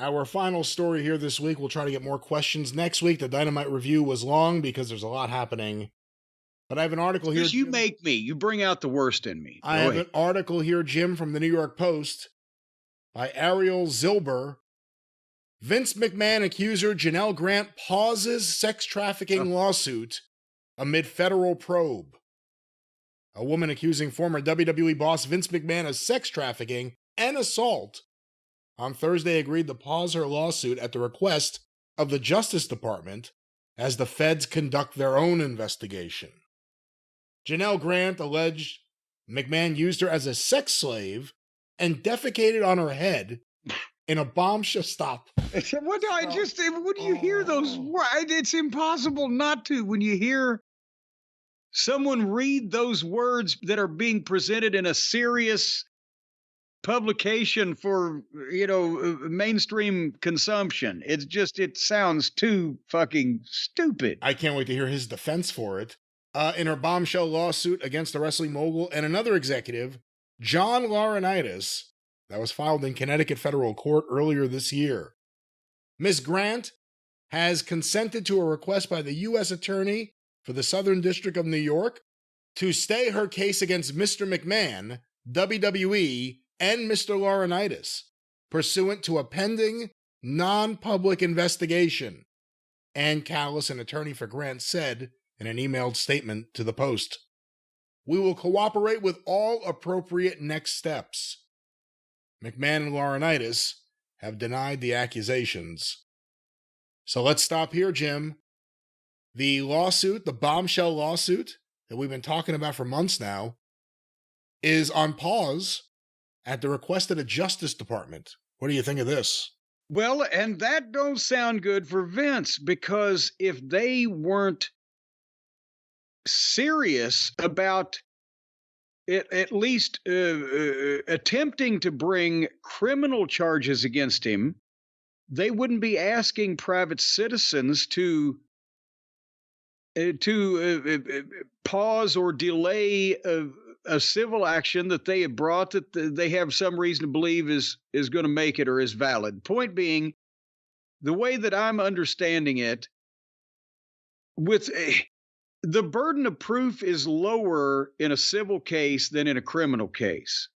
Our final story here this week. We'll try to get more questions next week. The Dynamite review was long because there's a lot happening. But I have an article here. You make me. You bring out the worst in me. I have an article here, Jim, from the New York Post by Ariel Zilber. Vince McMahon accuser Janelle Grant pauses sex trafficking lawsuit amid federal probe. A woman accusing former WWE boss Vince McMahon of sex trafficking and assault on Thursday agreed to pause her lawsuit at the request of the Justice Department as the feds conduct their own investigation. Janelle Grant alleged McMahon used her as a sex slave and defecated on her head in a bombshell. Stop. When you hear those words, it's impossible not to. When you hear someone read those words that are being presented in a serious publication for, mainstream consumption, it sounds too fucking stupid. I can't wait to hear his defense for it. In her bombshell lawsuit against the wrestling mogul and another executive, John Laurinaitis, that was filed in Connecticut federal court earlier this year. Ms. Grant has consented to a request by the U.S. Attorney for the Southern District of New York to stay her case against Mr. McMahon, WWE, and Mr. Laurinaitis, pursuant to a pending non-public investigation. Ann Callis, an attorney for Grant, said in an emailed statement to the Post, "We will cooperate with all appropriate next steps." McMahon and Laurinaitis have denied the accusations. So let's stop here, Jim. The lawsuit, the bombshell lawsuit that we've been talking about for months now, is on pause at the request of the Justice Department. What do you think of this? Well, and that don't sound good for Vince, because if they weren't serious about at least attempting to bring criminal charges against him, they wouldn't be asking private citizens to pause or delay a civil action that they have brought that they have some reason to believe is going to make it or is valid. Point being, the way that I'm understanding it, the burden of proof is lower in a civil case than in a criminal case.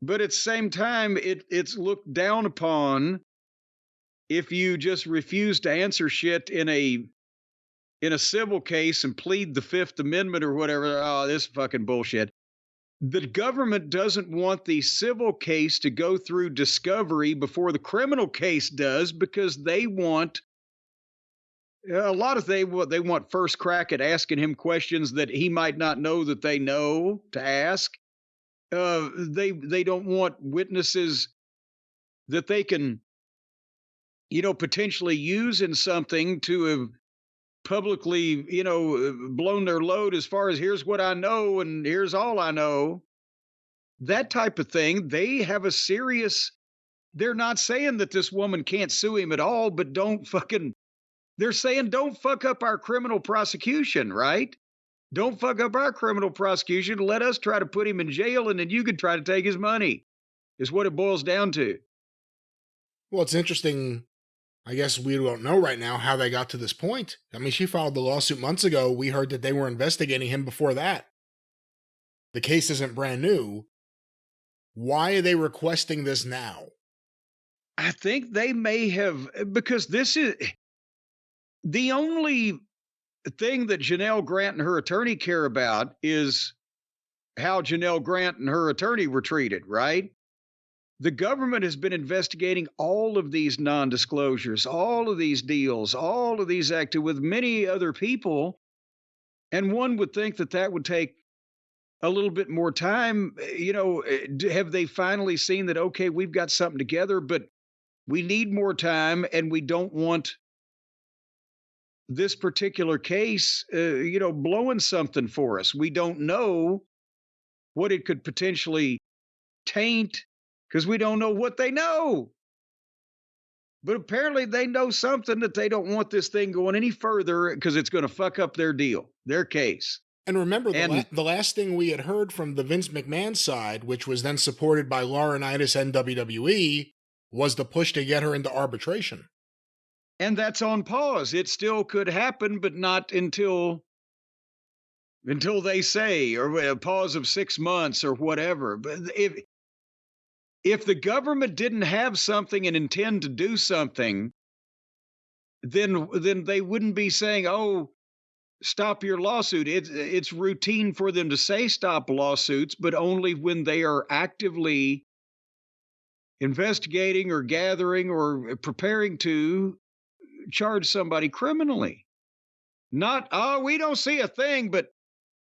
But at the same time, it's looked down upon if you just refuse to answer shit in a civil case and plead the Fifth Amendment or whatever. Oh, this fucking bullshit. The government doesn't want the civil case to go through discovery before the criminal case does, because they want they want first crack at asking him questions that he might not know that they know to ask. They don't want witnesses that they can, potentially use in something to have publicly, blown their load as far as here's what I know and here's all I know. That type of thing. They have a serious, they're not saying that this woman can't sue him at all, but they're saying don't fuck up our criminal prosecution, right? Don't fuck up our criminal prosecution. Let us try to put him in jail, and then you can try to take his money, is what it boils down to. Well, it's interesting. I guess we don't know right now how they got to this point. I mean, she filed the lawsuit months ago. We heard that they were investigating him before that. The case isn't brand new. Why are they requesting this now? I think they may have, because this is the only thing that Janelle Grant and her attorney care about is how Janelle Grant and her attorney were treated, right? The government has been investigating all of these non-disclosures, all of these deals, all of these with many other people. And one would think that would take a little bit more time. Have they finally seen that, okay, we've got something together, but we need more time, and we don't want this particular case, blowing something for us. We don't know what it could potentially taint, because we don't know what they know. But apparently they know something, that they don't want this thing going any further because it's going to fuck up their deal, their case. And remember, the last thing we had heard from the Vince McMahon side, which was then supported by Laurinaitis and WWE, was the push to get her into arbitration. And that's on pause. It still could happen, but not until they say, or a pause of 6 months or whatever. But if the government didn't have something and intend to do something, then they wouldn't be saying, "Oh, stop your lawsuit." It's routine for them to say stop lawsuits, but only when they are actively investigating or gathering or preparing to charge somebody criminally. Not, "Oh, we don't see a thing, but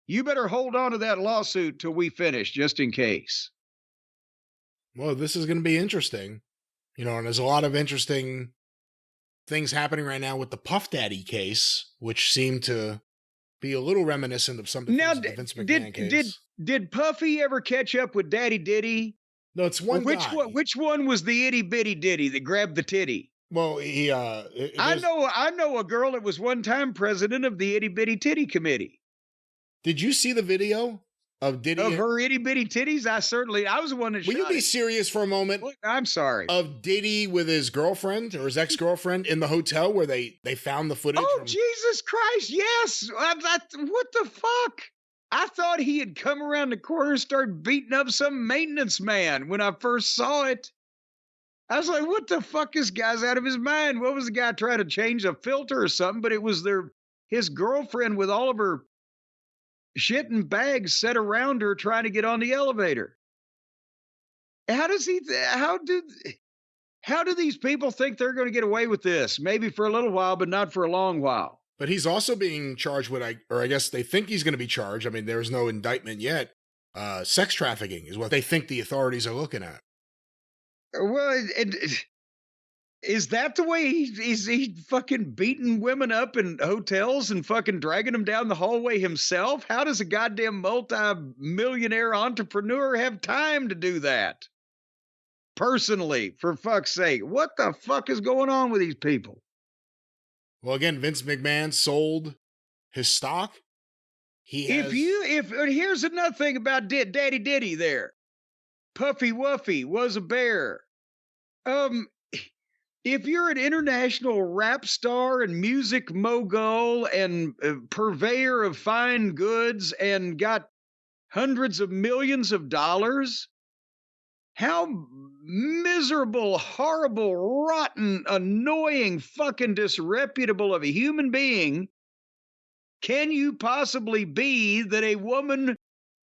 you better hold on to that lawsuit till we finish, just in case." Well, this is going to be interesting. And there's a lot of interesting things happening right now with the Puff Daddy case, which seemed to be a little reminiscent of some of the Now, things with the Vince McMahon case. did Puffy ever catch up with Daddy Diddy? No, it's one guy. Which one was the itty bitty Diddy that grabbed the titty? Well, I know a girl that was one time president of the itty bitty titty committee. Did you see the video of Diddy? Of her itty bitty titties? I was the one that shot Will you be serious for a moment? Look, I'm sorry. Of Diddy with his girlfriend or his ex-girlfriend in the hotel where they found the footage. Oh, Jesus Christ, yes. What the fuck? I thought he had come around the corner and started beating up some maintenance man when I first saw it. I was like, what the fuck? This guy's out of his mind. What was the guy trying to change a filter or something? But it was his girlfriend with all of her shit and bags set around her trying to get on the elevator. How do these people think they're going to get away with this? Maybe for a little while, but not for a long while. But he's also being charged with, I guess they think he's going to be charged. I mean, there's no indictment yet. Sex trafficking is what they think the authorities are looking at. Well, is that the way he fucking beating women up in hotels and fucking dragging them down the hallway himself? How does a goddamn multi-millionaire entrepreneur have time to do that? Personally, for fuck's sake, what the fuck is going on with these people? Well, again, Vince McMahon sold his stock. Here's another thing about Daddy Diddy there. Puffy Wuffy was a bear. If you're an international rap star and music mogul and purveyor of fine goods and got hundreds of millions of dollars, how miserable, horrible, rotten, annoying, fucking disreputable of a human being can you possibly be that a woman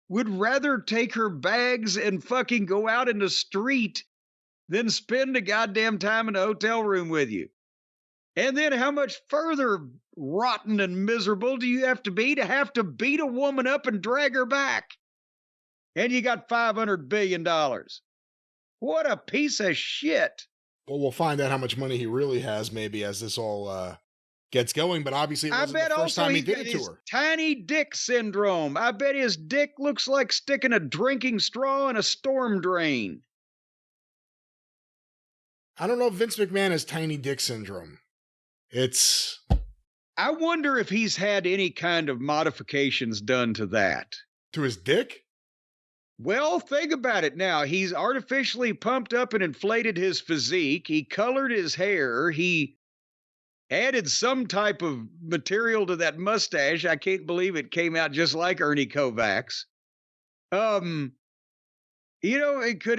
would rather take her bags and fucking go out in the street than spend a goddamn time in a hotel room with you? And then how much further rotten and miserable do you have to beat a woman up and drag her back? And you got $500 billion. What a piece of shit. Well, we'll find out how much money he really has maybe as this all gets going, but obviously it wasn't the first time he did it to her. Tiny dick syndrome. I bet his dick looks like sticking a drinking straw in a storm drain. I don't know if Vince McMahon has tiny dick syndrome. I wonder if he's had any kind of modifications done to that. To his dick? Well, think about it now. He's artificially pumped up and inflated his physique. He colored his hair. He added some type of material to that mustache. I can't believe it came out just like Ernie Kovac's. Could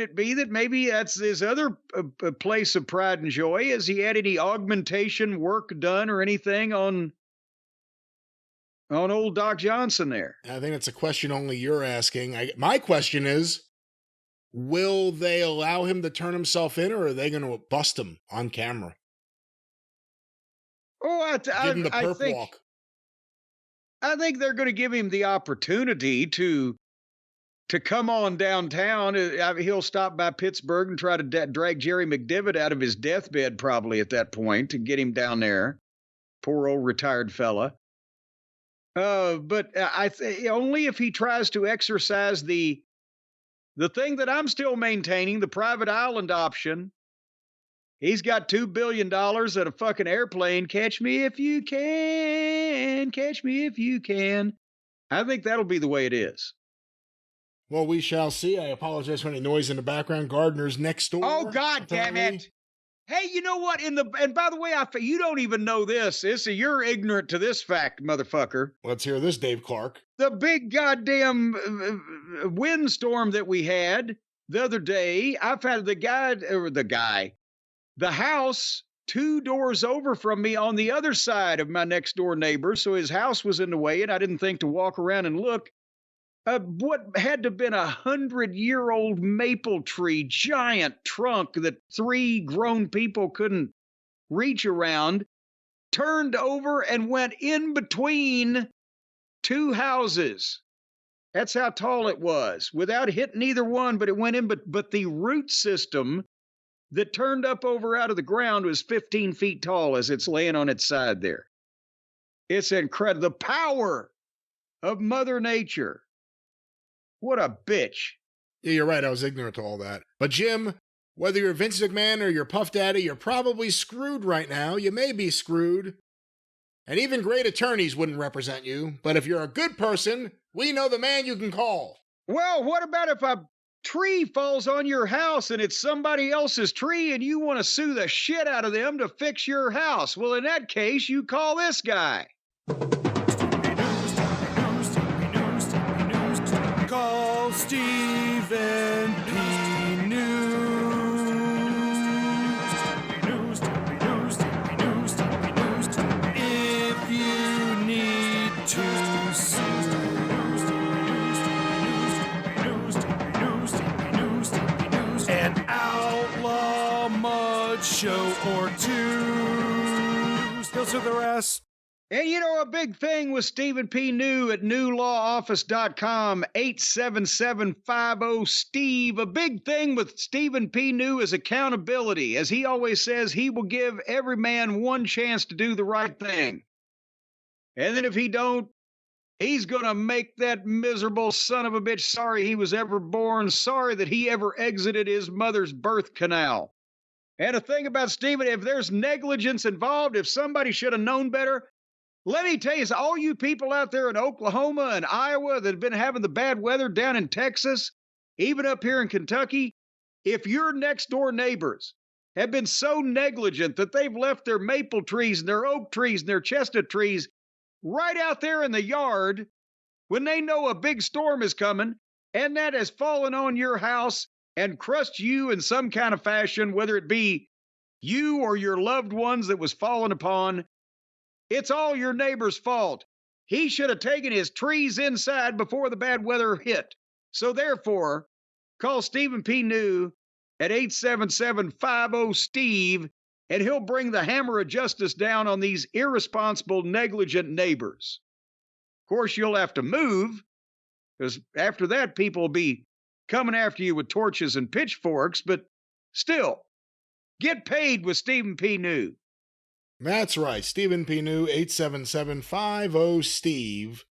it be that maybe that's his other place of pride and joy? Has he had any augmentation work done or anything on old Doc Johnson there? I think that's a question only you're asking. My question is, will they allow him to turn himself in, or are they going to bust him on camera? Oh, Give him the perp walk. I think they're going to give him the opportunity to come on downtown. He'll stop by Pittsburgh and try to drag Jerry McDevitt out of his deathbed probably at that point to get him down there. Poor old retired fella. But only if he tries to exercise the thing that I'm still maintaining, the private island option. He's got $2 billion at a fucking airplane. Catch me if you can. Catch me if you can. I think that'll be the way it is. Well, we shall see. I apologize for any noise in the background. Gardener's next door. Oh, God damn it. Hey, you know what? And by the way, you don't even know this. You're ignorant to this fact, motherfucker. Let's hear this, Dave Clark. The big goddamn windstorm that we had the other day, I've had the house 2 doors over from me on the other side of my next door neighbor. So his house was in the way, and I didn't think to walk around and look. What had to have been 100-year-old maple tree, giant trunk that 3 grown people couldn't reach around, turned over and went in between 2 houses. That's how tall it was, without hitting either one, but it went in. But the root system that turned up over out of the ground was 15 feet tall as it's laying on its side there. It's incredible. The power of Mother Nature. What a bitch. Yeah, you're right. I was ignorant to all that. But Jim, whether you're Vince McMahon or you're Puff Daddy, you're probably screwed right now. You may be screwed. And even great attorneys wouldn't represent you. But if you're a good person, we know the man you can call. Well, what about if a tree falls on your house and it's somebody else's tree and you want to sue the shit out of them to fix your house? Well, in that case, you call this guy. Call Stephen P. News. If you need to sue. An outlaw mud show or two. Still to the rest. And you know, a big thing with Stephen P. New at newlawoffice.com, 877-50-STEVE. A big thing with Stephen P. New is accountability. As he always says, he will give every man one chance to do the right thing. And then if he don't, he's going to make that miserable son of a bitch sorry he was ever born, sorry that he ever exited his mother's birth canal. And the thing about Stephen, if there's negligence involved, if somebody should have known better, let me tell you, all you people out there in Oklahoma and Iowa that have been having the bad weather down in Texas, even up here in Kentucky, if your next door neighbors have been so negligent that they've left their maple trees and their oak trees and their chestnut trees right out there in the yard when they know a big storm is coming and that has fallen on your house and crushed you in some kind of fashion, whether it be you or your loved ones that was fallen upon, it's all your neighbor's fault. He should have taken his trees inside before the bad weather hit. So therefore, call Stephen P. New at 877-50-STEVE, and he'll bring the hammer of justice down on these irresponsible, negligent neighbors. Of course, you'll have to move, because after that, people will be coming after you with torches and pitchforks, but still, get paid with Stephen P. New. That's right. Stephen P. New, 877-50-STEVE.